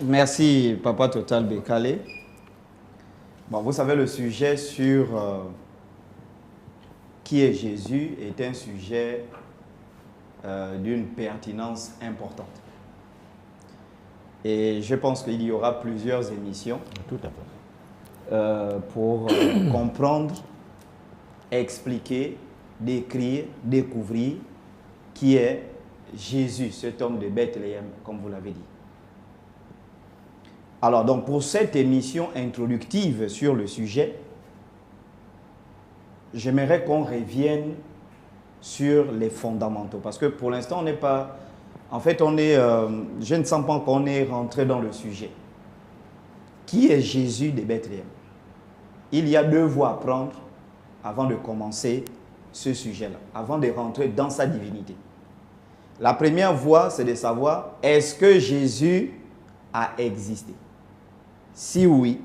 Merci, Papa Total Bekale. Bon, vous savez, le sujet sur qui est Jésus est un sujet d'une pertinence importante. Et je pense qu'il y aura plusieurs émissions. Tout à fait. Pour comprendre, expliquer, décrire, découvrir qui est Jésus, cet homme de Bethléem, comme vous l'avez dit. Alors, donc, pour cette émission introductive sur le sujet, j'aimerais qu'on revienne sur les fondamentaux. Parce que pour l'instant, on n'est pas... En fait, je ne sens pas qu'on est rentré dans le sujet. Qui est Jésus de Bethléem? Il y a deux voies à prendre avant de commencer ce sujet-là, avant de rentrer dans sa divinité. La première voie, c'est de savoir, est-ce que Jésus a existé? Si oui,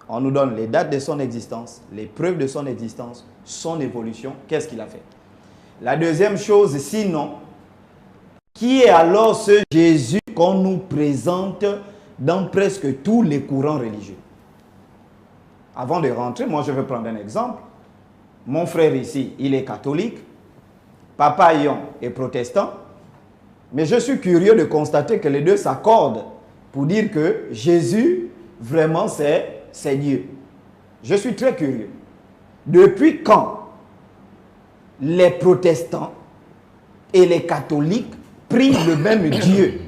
on nous donne les dates de son existence, les preuves de son existence, son évolution, qu'est-ce qu'il a fait? La deuxième chose, sinon, qui est alors ce Jésus qu'on nous présente dans presque tous les courants religieux? Avant de rentrer, moi je vais prendre un exemple. Mon frère ici, il est catholique. Papa Yon est protestant. Mais je suis curieux de constater que les deux s'accordent pour dire que Jésus, vraiment, c'est Dieu. Je suis très curieux. Depuis quand les protestants et les catholiques prient le même Dieu?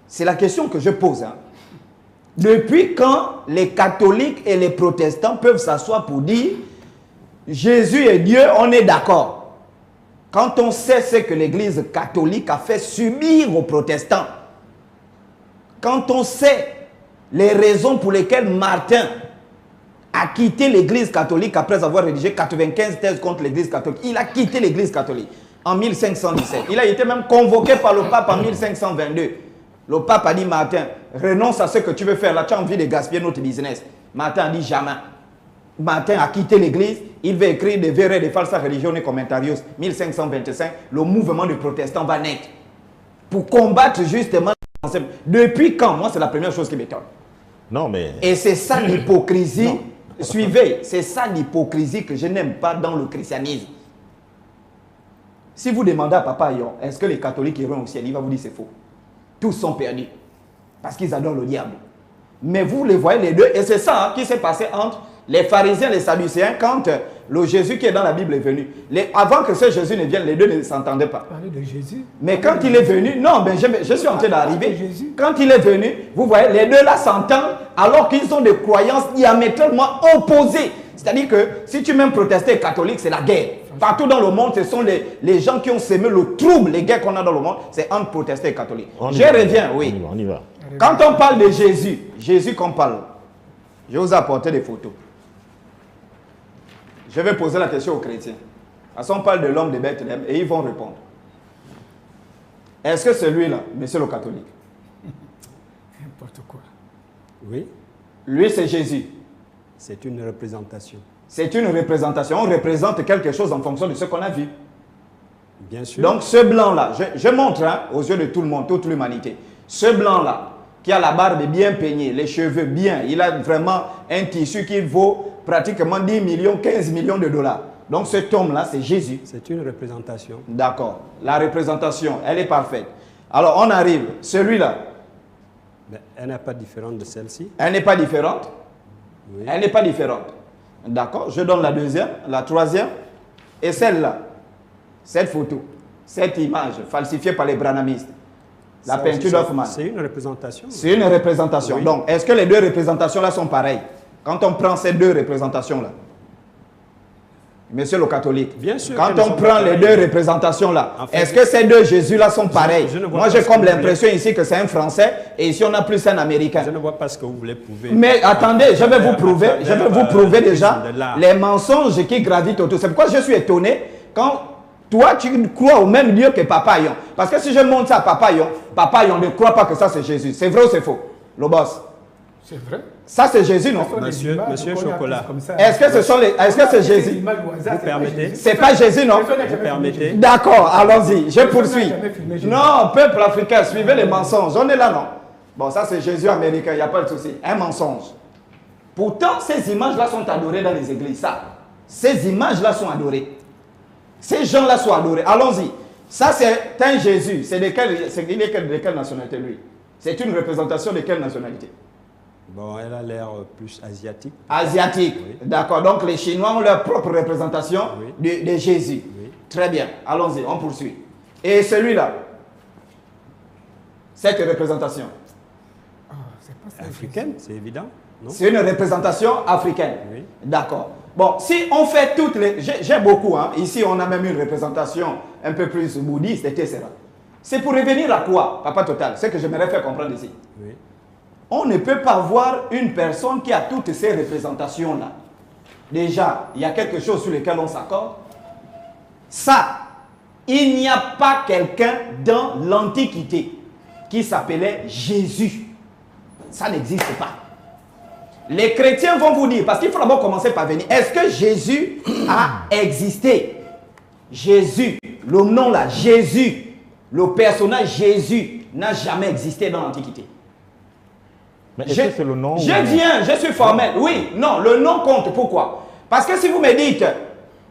C'est la question que je pose. Depuis quand les catholiques et les protestants peuvent s'asseoir pour dire Jésus est Dieu, on est d'accord? Quand on sait ce que l'Église catholique a fait subir aux protestants, quand on sait les raisons pour lesquelles Martin a quitté l'Église catholique après avoir rédigé 95 thèses contre l'Église catholique, il a quitté l'Église catholique en 1517. Il a été même convoqué par le pape en 1522. Le pape a dit, Martin, renonce à ce que tu veux faire là, tu as envie de gaspiller notre business. Martin a dit jamais. Martin a quitté l'église, il va écrire des Vere de Falsa Religione Commentarios, 1525, le mouvement des protestants va naître. Pour combattre justement. Depuis quand? Moi, c'est la première chose qui m'étonne. Non, mais... Et c'est ça l'hypocrisie. Suivez, c'est ça l'hypocrisie que je n'aime pas dans le christianisme. Si vous demandez à Papa Yon, est-ce que les catholiques iront au ciel? Il va vous dire c'est faux. Tous sont perdus. Parce qu'ils adorent le diable. Mais vous les voyez les deux. Et c'est ça qui s'est passé entre les pharisiens et les sadducéens quand le Jésus qui est dans la Bible est venu. Avant que ce Jésus ne vienne, les deux ne s'entendaient pas. Parler de Jésus. Mais quand il est venu, non, ben je suis en train d'arriver. Quand il est venu, vous voyez, les deux là s'entendent alors qu'ils ont des croyances diamétralement opposées. C'est-à-dire que si tu m'aimes protester catholique, c'est la guerre. Partout dans le monde, ce sont les gens qui ont sémé le trouble, les guerres qu'on a dans le monde, c'est entre protestants et catholiques. Je reviens, oui. On y va. Quand on parle de Jésus, Jésus qu'on parle, je vous ai apporté des photos. Je vais poser la question aux chrétiens. Parce qu'on parle de l'homme de Bethléem et ils vont répondre. Est-ce que celui-là, monsieur le catholique? N'importe quoi. Oui. Lui, c'est Jésus. C'est une représentation. C'est une représentation. On représente quelque chose en fonction de ce qu'on a vu. Bien sûr. Donc ce blanc-là, je montre aux yeux de tout le monde, toute l'humanité. Ce blanc-là, qui a la barbe bien peignée, les cheveux bien, il a vraiment un tissu qui vaut pratiquement 10 millions, 15 millions de dollars. Donc cet homme-là, c'est Jésus. C'est une représentation. D'accord. La représentation, elle est parfaite. Alors on arrive, celui-là. Mais elle n'est pas différente de celle-ci. Elle n'est pas différente. Oui. Elle n'est pas différente. D'accord. Je donne la deuxième, la troisième. Et celle-là. Cette photo. Cette image falsifiée par les branhamistes. La peinture d'Hoffmann. C'est une représentation. C'est une représentation. Oui. Donc, est-ce que les deux représentations-là sont pareilles? Quand on prend ces deux représentations-là, monsieur le catholique, bien sûr, quand on prend les deux représentations-là, en fait, est-ce que ces deux Jésus-là sont pareils? Moi, j'ai comme l'impression ici que c'est un Français et ici, on a plus un Américain. Je ne vois pas ce que vous voulez prouver. Mais attendez, je vais vous prouver déjà les mensonges qui gravitent autour. C'est pourquoi je suis étonné quand toi, tu crois au même Dieu que Papa Yon. Parce que si je montre ça à Papa Yon ne croit pas que ça c'est Jésus. C'est vrai ou c'est faux? Le boss. C'est vrai. Ça c'est Jésus, non? Monsieur Chocolat. Est-ce que ce sont les... Est-ce que c'est Jésus? Vous permettez? C'est pas Jésus, non? Vous permettez? D'accord, allons-y. Je poursuis. Non, peuple africain, suivez les mensonges. On est là, non? Bon, ça c'est Jésus américain, il n'y a pas de souci. Un mensonge. Pourtant, ces images-là sont adorées dans les églises. Ça, ces images-là sont adorées. Ces gens-là sont adorés. Allons-y. Ça, c'est un Jésus. Il est de quelle nationalité, lui? C'est une représentation de quelle nationalité? Bon, elle a l'air plus asiatique. Asiatique. Oui. D'accord. Donc, les Chinois ont leur propre représentation oui. de Jésus. Oui. Très bien. Allons-y, on poursuit. Et celui-là, cette représentation? C'est africaine, c'est évident. C'est une représentation africaine. Oui. D'accord. Bon, si on fait toutes les... J'ai beaucoup, hein. Ici, on a même une représentation un peu plus bouddhiste, etc. C'est pour revenir à quoi, Papa Total? C'est que j'aimerais faire comprendre ici. Oui. On ne peut pas voir une personne qui a toutes ces représentations-là. Déjà, il y a quelque chose sur lequel on s'accorde. Ça, il n'y a pas quelqu'un dans l'Antiquité qui s'appelait Jésus. Ça n'existe pas. Les chrétiens vont vous dire, parce qu'il faut d'abord commencer par venir, est-ce que Jésus a existé? Jésus, le nom là, Jésus, le personnage Jésus n'a jamais existé dans l'Antiquité. Mais est-ce que c'est le nom? Je suis formel. Oui, non, le nom compte. Pourquoi? Parce que si vous me dites,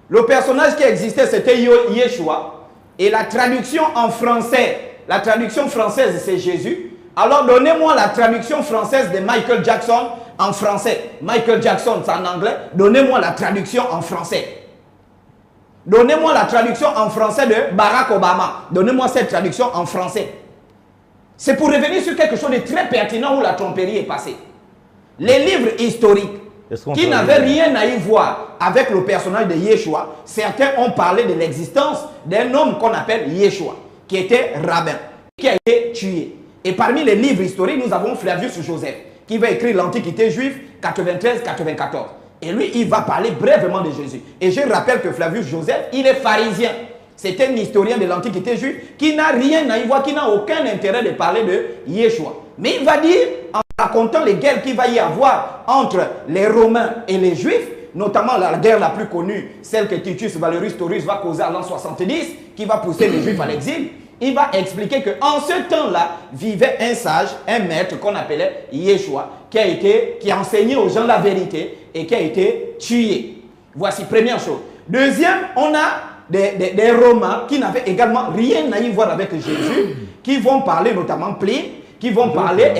le personnage qui existait, c'était Yeshua, et la traduction en français, la traduction française, c'est Jésus, alors donnez-moi la traduction française de Michael Jackson en français. Michael Jackson, c'est en anglais. Donnez-moi la traduction en français. Donnez-moi la traduction en français de Barack Obama. Donnez-moi cette traduction en français. C'est pour revenir sur quelque chose de très pertinent où la tromperie est passée. Les livres historiques qui n'avaient rien à y voir avec le personnage de Yeshua, certains ont parlé de l'existence d'un homme qu'on appelle Yeshua, qui était rabbin, qui a été tué. Et parmi les livres historiques, nous avons Flavius Joseph, qui va écrire l'Antiquité juive 93-94. Et lui, il va parler brièvement de Jésus. Et je rappelle que Flavius Joseph, il est pharisien. C'est un historien de l'Antiquité juive qui n'a rien à y voir, qui n'a aucun intérêt de parler de Yeshua. Mais il va dire, en racontant les guerres qu'il va y avoir entre les Romains et les Juifs, notamment la guerre la plus connue, celle que Titus Valerius Taurus va causer en l'an 70, qui va pousser les Juifs à l'exil. Il va expliquer qu'en ce temps-là, vivait un sage, un maître qu'on appelait Yeshua, qui enseignait aux gens la vérité et qui a été tué. Voici, première chose. Deuxième, on a des Romains qui n'avaient également rien à y voir avec Jésus, qui vont parler notamment Pline, qui vont parler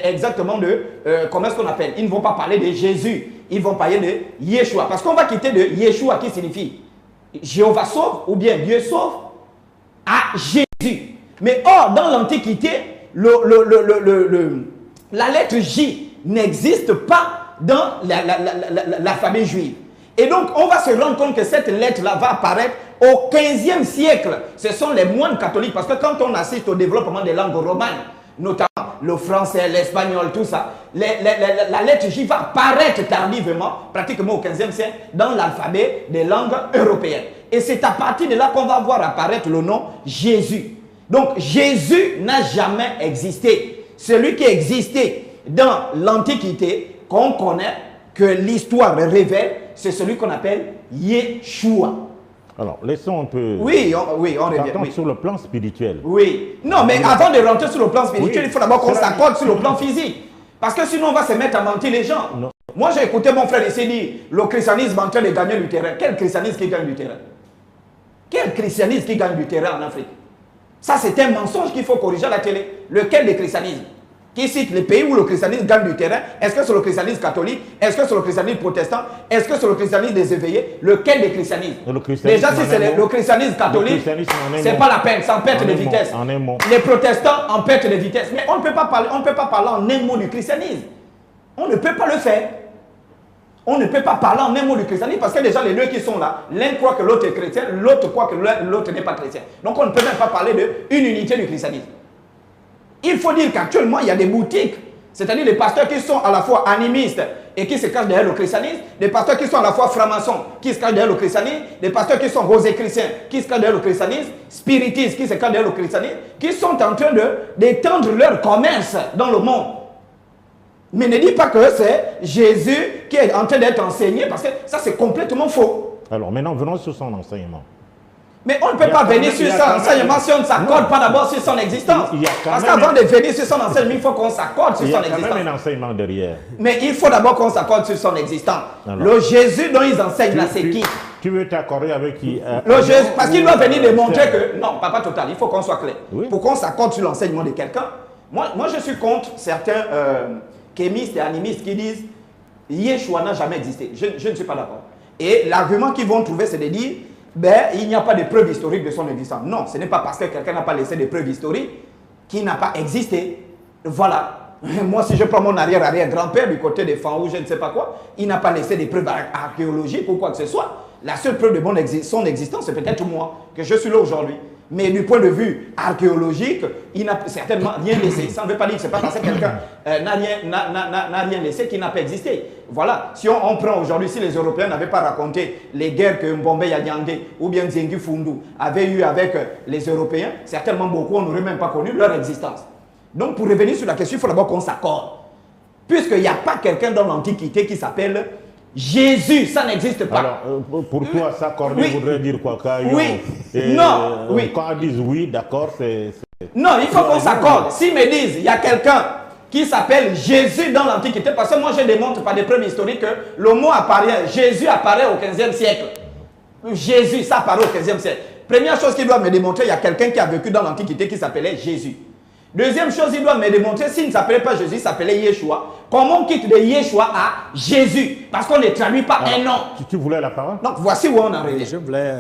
exactement de, comment est-ce qu'on appelle? Ils ne vont pas parler de Jésus, ils vont parler de Yeshua. Parce qu'on va quitter de Yeshua qui signifie Jéhovah sauve ou bien Dieu sauve à Jésus. Mais or, dans l'Antiquité, la lettre J n'existe pas dans l'alphabet juif. Et donc, on va se rendre compte que cette lettre-là va apparaître au 15e siècle. Ce sont les moines catholiques, parce que quand on assiste au développement des langues romanes, notamment le français, l'espagnol, tout ça, la lettre J va apparaître tardivement, pratiquement au 15e siècle, dans l'alphabet des langues européennes. Et c'est à partir de là qu'on va voir apparaître le nom Jésus. Donc, Jésus n'a jamais existé. Celui qui existait dans l'Antiquité, qu'on connaît, que l'histoire révèle, c'est celui qu'on appelle Yeshua. Alors, laissons un peu... Oui, on revient. Oui. Sur le plan spirituel. Oui. Non, mais avant de rentrer sur le plan spirituel, il faut d'abord qu'on s'accorde sur le plan physique. Parce que sinon, on va se mettre à mentir les gens. Non. Moi, j'ai écouté mon frère ici dire, le christianisme est en train de gagner du terrain. Quel christianisme qui gagne du terrain? Quel christianisme qui gagne du terrain en Afrique? Ça, c'est un mensonge qu'il faut corriger à la télé. Lequel des christianismes? Qui cite les pays où le christianisme gagne du terrain? Est-ce que c'est le christianisme catholique? Est-ce que c'est le christianisme protestant? Est-ce que c'est le christianisme des éveillés? Lequel des christianismes? Déjà, si c'est le christianisme catholique, c'est pas la peine, c'est en perte de vitesse. Les protestants en perte de vitesse. Mais on ne peut pas parler en un mot du christianisme. On ne peut pas le faire. On ne peut pas parler en un mot du christianisme parce que déjà les deux qui sont là, l'un croit que l'autre est chrétien, l'autre croit que l'autre n'est pas chrétien. Donc on ne peut même pas parler d'une unité du christianisme. Il faut dire qu'actuellement, il y a des boutiques, c'est-à-dire les pasteurs qui sont à la fois animistes et qui se cachent derrière le christianisme, des pasteurs qui sont à la fois francs-maçons, qui se cachent derrière le christianisme, des pasteurs qui sont rosé-chrétiens, qui se cachent derrière le christianisme, spiritistes, qui se cachent derrière le christianisme, qui sont en train d'étendre leur commerce dans le monde. Mais ne dis pas que c'est Jésus qui est en train d'être enseigné, parce que ça, c'est complètement faux. Alors, maintenant, venons sur son enseignement. Mais on ne peut pas venir sur son enseignement si on ne s'accorde pas d'abord sur son existence. Parce qu'avant de venir sur son enseignement, il faut qu'on s'accorde sur son existence. Il y a quand même un enseignement derrière. Mais il faut d'abord qu'on s'accorde sur son existence. Le Jésus dont ils enseignent là, c'est qui? Tu veux t'accorder avec qui? Parce qu'il doit venir démontrer que... Non, pas total, il faut qu'on soit clair. Oui. Pour qu'on s'accorde sur l'enseignement de quelqu'un, moi je suis contre certains kémistes et animistes qui disent Yeshua n'a jamais existé. Je ne suis pas d'accord. Et l'argument qu'ils vont trouver, c'est de dire il n'y a pas de preuves historiques de son existence. Non, ce n'est pas parce que quelqu'un n'a pas laissé de preuves historiques qu'il n'a pas existé. Voilà. Moi, si je prends mon arrière-arrière-grand-père du côté des Fangs ou je ne sais pas quoi, il n'a pas laissé de preuves archéologiques ou quoi que ce soit. La seule preuve de son existence, c'est peut-être moi, que je suis là aujourd'hui. Mais du point de vue archéologique, il n'a certainement rien laissé. Ça ne veut pas dire que ce n'est pas parce que quelqu'un n'a rien laissé qu'il n'a pas existé. Voilà. Si on prend aujourd'hui, si les Européens n'avaient pas raconté les guerres que Mbombe Yanyande ou bien Zengi Fundu avaient eues avec les Européens, certainement beaucoup, on n'aurait même pas connu leur existence. Donc pour revenir sur la question, il faut d'abord qu'on s'accorde. Puisqu'il n'y a pas quelqu'un dans l'Antiquité qui s'appelle Jésus, ça n'existe pas. Alors, pour toi, s'accorder voudrait dire quoi? Oui. Non. Oui. Quand ils disent oui, d'accord, c'est... Non, il faut qu'on s'accorde. S'ils me disent, il y a quelqu'un qui s'appelle Jésus dans l'Antiquité, parce que moi je démontre par des preuves historiques que le mot apparaît, Jésus apparaît au 15e siècle. Jésus, ça apparaît au 15e siècle. Première chose qu'il doit me démontrer, il y a quelqu'un qui a vécu dans l'Antiquité qui s'appelait Jésus. Deuxième chose, il doit me démontrer, s'il ne s'appelait pas Jésus, il s'appelait Yeshua. Comment on quitte de Yeshua à Jésus? Parce qu'on ne traduit pas un nom. Tu voulais la parole? Donc voici où on en est. Je voulais